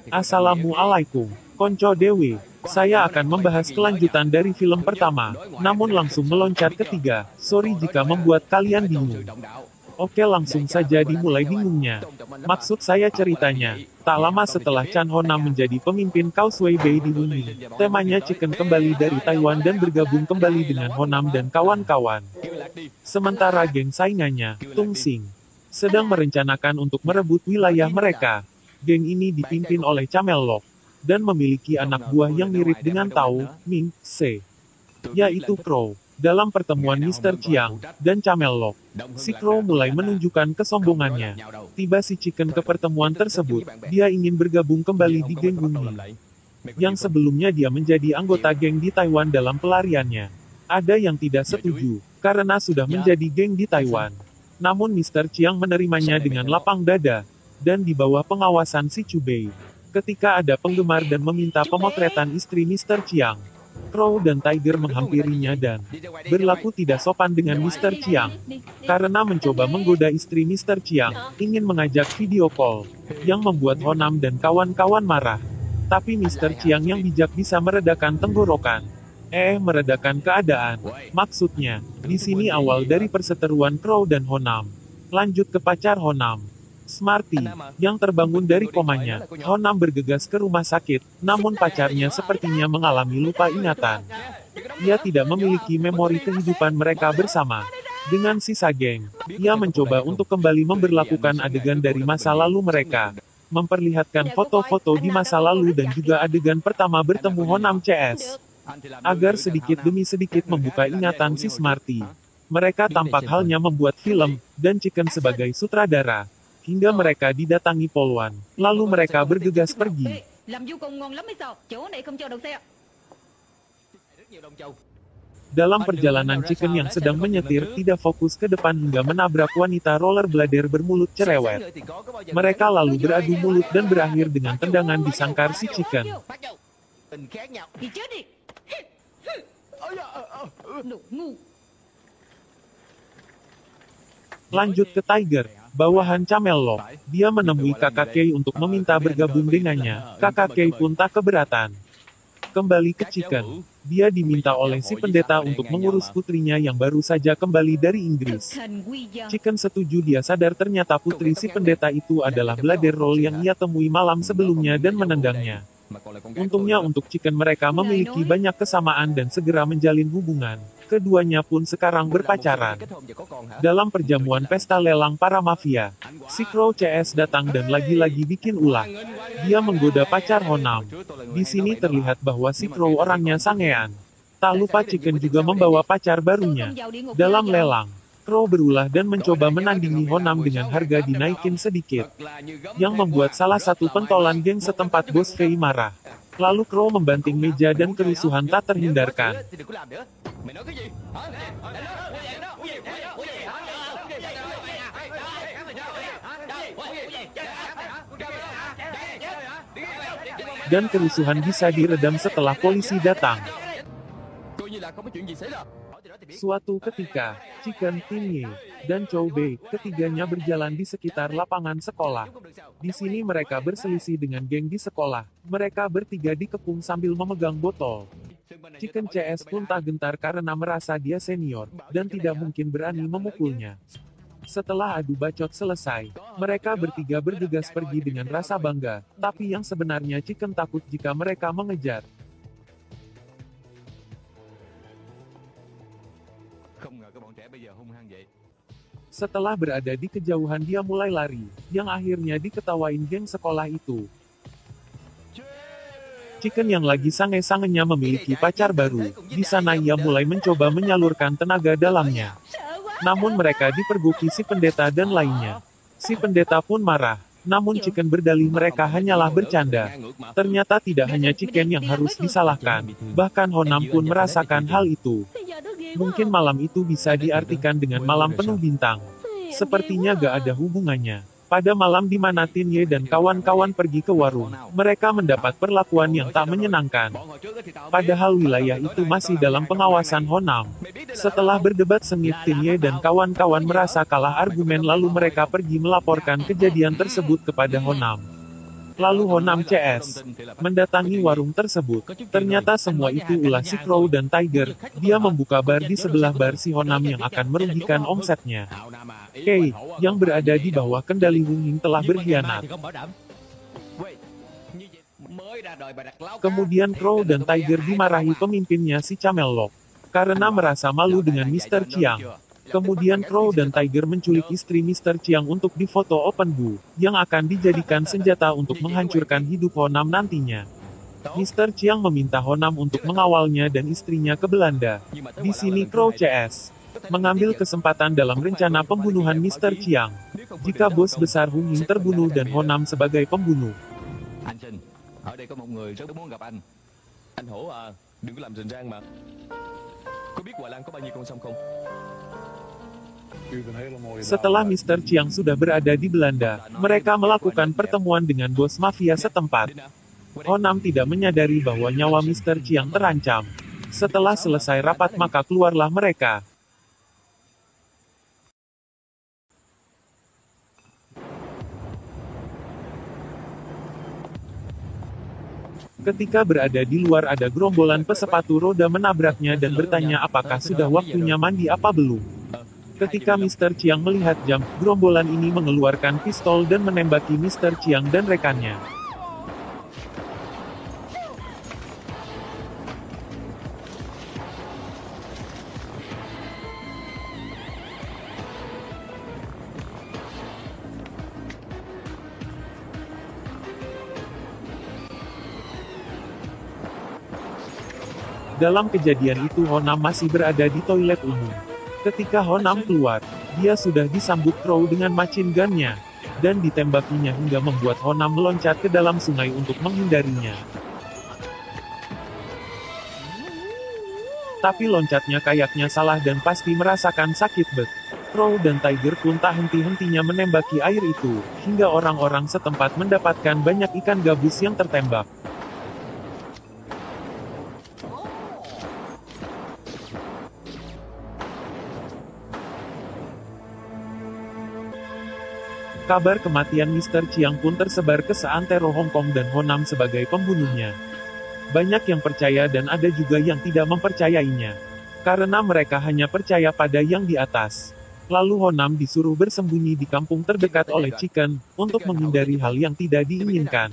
Assalamualaikum, Konco Dewi. Saya akan membahas kelanjutan dari film pertama, namun langsung meloncat ketiga. Sorry jika membuat kalian bingung. Oke, langsung saja dimulai bingungnya. Maksud saya ceritanya, tak lama setelah Chan Honam menjadi pemimpin Causeway Bay di bumi, temanya Chicken kembali dari Taiwan dan bergabung kembali dengan Honam dan kawan-kawan. Sementara geng saingannya, Tung Sing, sedang merencanakan untuk merebut wilayah mereka. Geng ini dipimpin oleh Camelot, dan memiliki anak buah yang mirip dengan Tao, Ming, Se, yaitu Crow. Dalam pertemuan Mr. Chiang dan Camelot, si Crow mulai menunjukkan kesombongannya. Tiba si Chicken ke pertemuan tersebut, dia ingin bergabung kembali di geng Uni, yang sebelumnya dia menjadi anggota geng di Taiwan dalam pelariannya. Ada yang tidak setuju, karena sudah menjadi geng di Taiwan. Namun Mr. Chiang menerimanya dengan lapang dada, dan di bawah pengawasan si Chubei. Ketika ada penggemar dan meminta pemotretan istri Mr. Chiang, Crow dan Tiger menghampirinya dan berlaku tidak sopan dengan Mr. Chiang. Karena mencoba menggoda istri Mr. Chiang, ingin mengajak video call, yang membuat Honam dan kawan-kawan marah. Tapi Mr. Chiang yang bijak bisa meredakan tenggorokan. Meredakan keadaan. Maksudnya, di sini awal dari perseteruan Crow dan Honam. Lanjut ke pacar Honam, Smarty, yang terbangun dari komanya. Honam bergegas ke rumah sakit, namun pacarnya sepertinya mengalami lupa ingatan. Ia tidak memiliki memori kehidupan mereka bersama. Dengan sisa geng, ia mencoba untuk kembali memberlakukan adegan dari masa lalu mereka. Memperlihatkan foto-foto di masa lalu dan juga adegan pertama bertemu Honam CS. Agar sedikit demi sedikit membuka ingatan si Smarty. Mereka tampak halnya membuat film, dan Chicken sebagai sutradara. Hingga mereka didatangi Polwan. Lalu mereka bergegas pergi. Dalam perjalanan Chicken yang sedang menyetir tidak fokus ke depan hingga menabrak wanita rollerblader bermulut cerewet. Mereka lalu beradu mulut dan berakhir dengan tendangan di sangkar si Chicken. Lanjut ke Tiger, bawahan Camelot. Dia menemui Kakak Kei untuk meminta bergabung dengannya. Kakak Kei pun tak keberatan. Kembali ke Chicken, dia diminta oleh si pendeta untuk mengurus putrinya yang baru saja kembali dari Inggris. Chicken setuju, dia sadar ternyata putri si pendeta itu adalah Blader Roll yang ia temui malam sebelumnya dan menendangnya. Untungnya untuk Chicken mereka memiliki banyak kesamaan dan segera menjalin hubungan. Keduanya pun sekarang berpacaran. Dalam perjamuan pesta lelang para mafia, si Crow CS datang dan lagi-lagi bikin ulah. Dia menggoda pacar Honam. Di sini terlihat bahwa si Crow orangnya sangean. Tak lupa Chicken juga membawa pacar barunya. Dalam lelang, Crow berulah dan mencoba menandingi Honam dengan harga dinaikin sedikit, yang membuat salah satu pentolan geng setempat Bos Fei marah. Lalu Crow membanting meja dan kerusuhan tak terhindarkan. Dan kerusuhan bisa diredam setelah polisi datang. Suatu ketika, Chicken, Tin Ye, dan Chow Bei, ketiganya berjalan di sekitar lapangan sekolah. Di sini mereka berselisih dengan geng di sekolah. Mereka bertiga dikepung sambil memegang botol. Chicken CS pun tak gentar karena merasa dia senior, dan tidak mungkin berani memukulnya. Setelah adu bacot selesai, mereka bertiga bergegas pergi dengan rasa bangga, tapi yang sebenarnya Chicken takut jika mereka mengejar. Setelah berada di kejauhan dia mulai lari, yang akhirnya diketawain geng sekolah itu. Chicken yang lagi sange-sangenya memiliki pacar baru, di sana ia mulai mencoba menyalurkan tenaga dalamnya. Namun mereka dipergoki si pendeta dan lainnya. Si pendeta pun marah, namun Chicken berdalih mereka hanyalah bercanda. Ternyata tidak hanya Chicken yang harus disalahkan, bahkan Honam pun merasakan hal itu. Mungkin malam itu bisa diartikan dengan malam penuh bintang. Sepertinya gak ada hubungannya. Pada malam di mana Tin Ye dan kawan-kawan pergi ke warung, mereka mendapat perlakuan yang tak menyenangkan. Padahal wilayah itu masih dalam pengawasan Honam. Setelah berdebat sengit, Tin Ye dan kawan-kawan merasa kalah argumen lalu mereka pergi melaporkan kejadian tersebut kepada Honam. Lalu Honam CS mendatangi warung tersebut. Ternyata semua itu ulah si Crow dan Tiger. Dia membuka bar di sebelah bar si Honam yang akan merugikan omsetnya. Kei, yang berada di bawah kendali Wung Ying telah berkhianat. Kemudian Crow dan Tiger dimarahi pemimpinnya si Camelot karena merasa malu dengan Mr. Chiang. Kemudian Crow dan Tiger menculik istri Mr. Chiang untuk difoto open bu, yang akan dijadikan senjata untuk menghancurkan hidup Honam nantinya. Mr. Chiang meminta Honam untuk mengawalnya dan istrinya ke Belanda. Di sini Crow CS mengambil kesempatan dalam rencana pembunuhan Mr. Chiang. Jika bos besar Wung Ying terbunuh dan Honam sebagai pembunuh. Ở đây có một người rất muốn gặp anh. Anh Hổ à, đừng có làm rình rang mà. Có biết Hoài Lan có bao nhiêu con sông không? Setelah Mr. Chiang sudah berada di Belanda, mereka melakukan pertemuan dengan bos mafia setempat. Honam tidak menyadari bahwa nyawa Mr. Chiang terancam. Setelah selesai rapat maka keluarlah mereka. Ketika berada di luar ada gerombolan pesepatu roda menabraknya dan bertanya apakah sudah waktunya mandi apa belum. Ketika Mr. Chiang melihat jam, gerombolan ini mengeluarkan pistol dan menembaki Mr. Chiang dan rekannya. Dalam kejadian itu Honam masih berada di toilet umum. Ketika Honam keluar, dia sudah disambut Crow dengan machine gun-nya, dan ditembakinya hingga membuat Honam meloncat ke dalam sungai untuk menghindarinya. Tapi loncatnya kayaknya salah dan pasti merasakan sakit bet. Crow dan Tiger pun tak henti-hentinya menembaki air itu, hingga orang-orang setempat mendapatkan banyak ikan gabus yang tertembak. Kabar kematian Mr. Chiang pun tersebar ke seantero Hong Kong dan Honam sebagai pembunuhnya. Banyak yang percaya dan ada juga yang tidak mempercayainya. Karena mereka hanya percaya pada yang di atas. Lalu Honam disuruh bersembunyi di kampung terdekat oleh Chicken, untuk menghindari hal yang tidak diinginkan.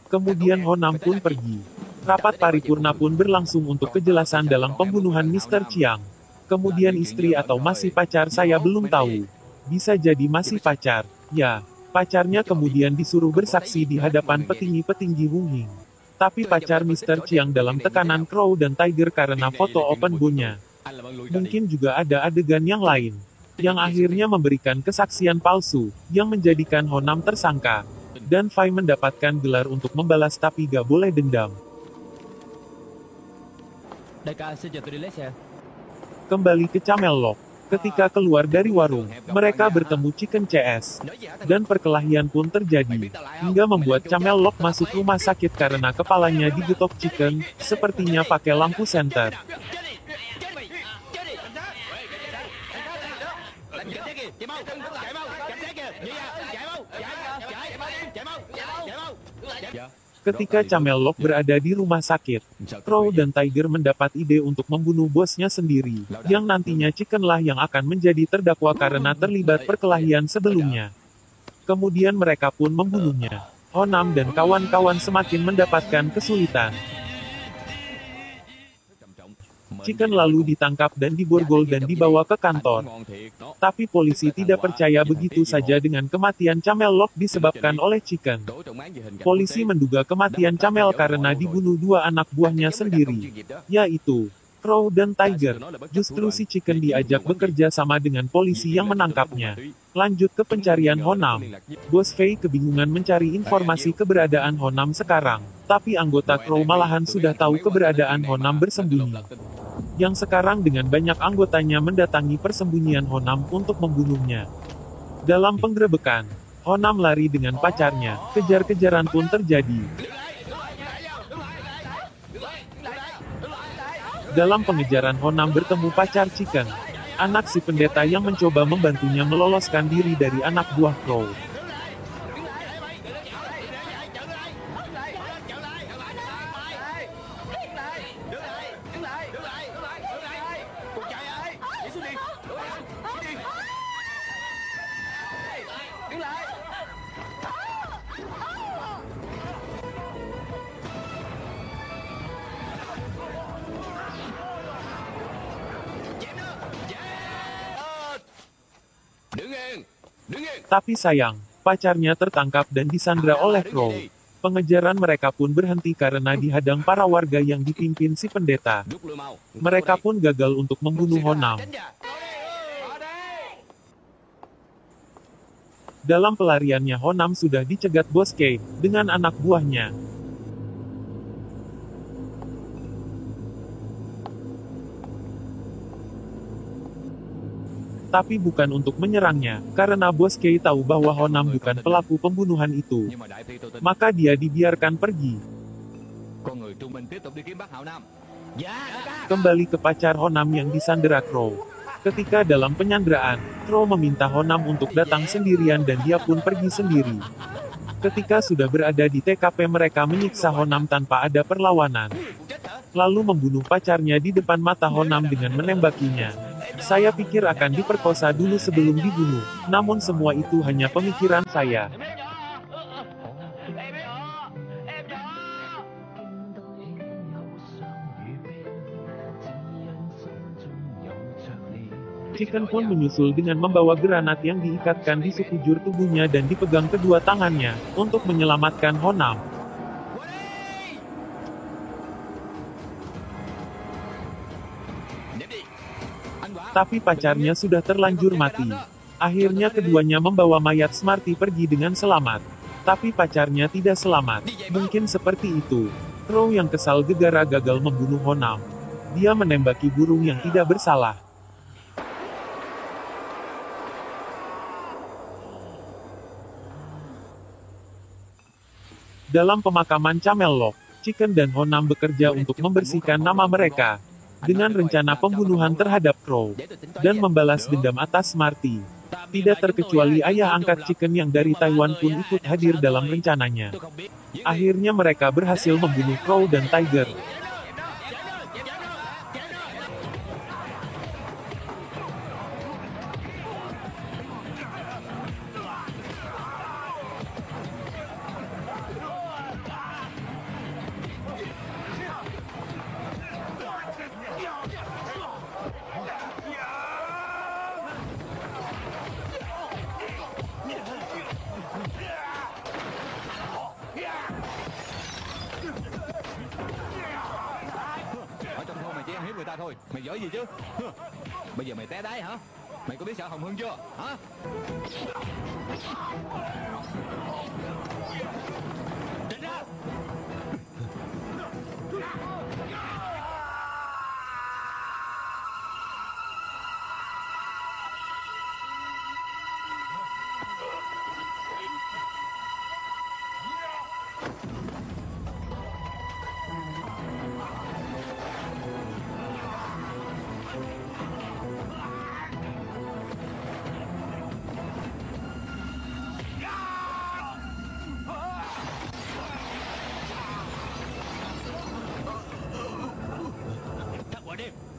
Kemudian Honam pun pergi. Rapat paripurna pun berlangsung untuk kejelasan dalam pembunuhan Mr. Chiang. Kemudian istri atau masih pacar saya belum tahu. Bisa jadi masih pacar. Ya, pacarnya kemudian disuruh bersaksi di hadapan petinggi-petinggi Wung Ying. Tapi pacar Mr. Chiang dalam tekanan Crow dan Tiger karena foto open bo-nya. Mungkin juga ada adegan yang lain, yang akhirnya memberikan kesaksian palsu, yang menjadikan Honam tersangka. Dan Fai mendapatkan gelar untuk membalas tapi gak boleh dendam. Kembali ke Camelot. Ketika keluar dari warung, mereka bertemu Chicken CS. Dan perkelahian pun terjadi, hingga membuat Camelot masuk rumah sakit karena kepalanya digetok Chicken, sepertinya pakai lampu senter. Ketika Camelot berada di rumah sakit, Crow dan Tiger mendapat ide untuk membunuh bosnya sendiri, yang nantinya Chicken lah yang akan menjadi terdakwa karena terlibat perkelahian sebelumnya. Kemudian mereka pun membunuhnya. Honam dan kawan-kawan semakin mendapatkan kesulitan. Chicken lalu ditangkap dan diborgol dan dibawa ke kantor. Tapi polisi tidak percaya begitu saja dengan kematian Camelot disebabkan oleh Chicken. Polisi menduga kematian Camel karena dibunuh dua anak buahnya sendiri, yaitu Crow dan Tiger. Justru si Chicken diajak bekerja sama dengan polisi yang menangkapnya. Lanjut ke pencarian Honam. Bos Fei kebingungan mencari informasi keberadaan Honam sekarang. Tapi anggota Crow malahan sudah tahu keberadaan Honam bersembunyi. Yang sekarang dengan banyak anggotanya mendatangi persembunyian Honam untuk membunuhnya. Dalam penggerebekan, Honam lari dengan pacarnya, kejar-kejaran pun terjadi. Dalam pengejaran Honam bertemu pacar Chicken, anak si pendeta yang mencoba membantunya meloloskan diri dari anak buah Crow. Tapi sayang, pacarnya tertangkap dan disandra oleh Crow. Pengejaran mereka pun berhenti karena dihadang para warga yang dipimpin si pendeta. Mereka pun gagal untuk membunuh Honam. Dalam pelariannya Honam sudah dicegat Bos Kay dengan anak buahnya. Tapi bukan untuk menyerangnya, karena Bos Kay tahu bahwa Honam bukan pelaku pembunuhan itu. Maka dia dibiarkan pergi. Kembali ke pacar Honam yang disandera Crow. Ketika dalam penyanderaan, Crow meminta Honam untuk datang sendirian dan dia pun pergi sendiri. Ketika sudah berada di TKP mereka menyiksa Honam tanpa ada perlawanan. Lalu membunuh pacarnya di depan mata Honam dengan menembakinya. Saya pikir akan diperkosa dulu sebelum dibunuh, namun semua itu hanya pemikiran saya. Chicken pun menyusul dengan membawa granat yang diikatkan di sekujur tubuhnya dan dipegang kedua tangannya, untuk menyelamatkan Honam. Tapi pacarnya sudah terlanjur mati. Akhirnya keduanya membawa mayat Smarty pergi dengan selamat. Tapi pacarnya tidak selamat. Mungkin seperti itu. Crow yang kesal gegara gagal membunuh Honam. Dia menembaki burung yang tidak bersalah. Dalam pemakaman Camellock, Chicken dan Honam bekerja untuk membersihkan nama mereka. Dengan rencana pembunuhan terhadap Crow, dan membalas dendam atas Smarty. Tidak terkecuali ayah angkat Chicken yang dari Taiwan pun ikut hadir dalam rencananya. Akhirnya mereka berhasil membunuh Crow dan Tiger. Người ta thôi, mày giỏi gì chứ? Bây giờ mày té đáy hả? Mày có biết sợ Hồng Hương chưa? Hả? Tránh ra!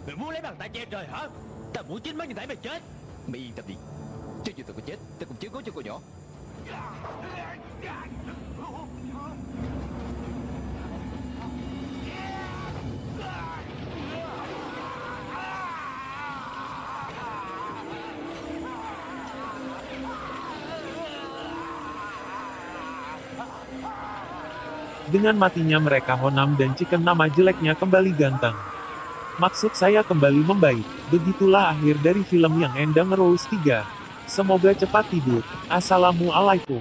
Mày muốn lấy bằng tay che trời hả? Tao muốn chính mắt nhìn thấy mày chết. Mày yên tâm đi. Cho dù tao có chết, tao cũng chiếu cố cho cô nhỏ. Dengan matinya mereka Honam dan Chicken nama jeleknya kembali ganteng. Maksud saya kembali membaik. Begitulah akhir dari film yang Endang Rose 3. Semoga cepat tidur. Assalamualaikum.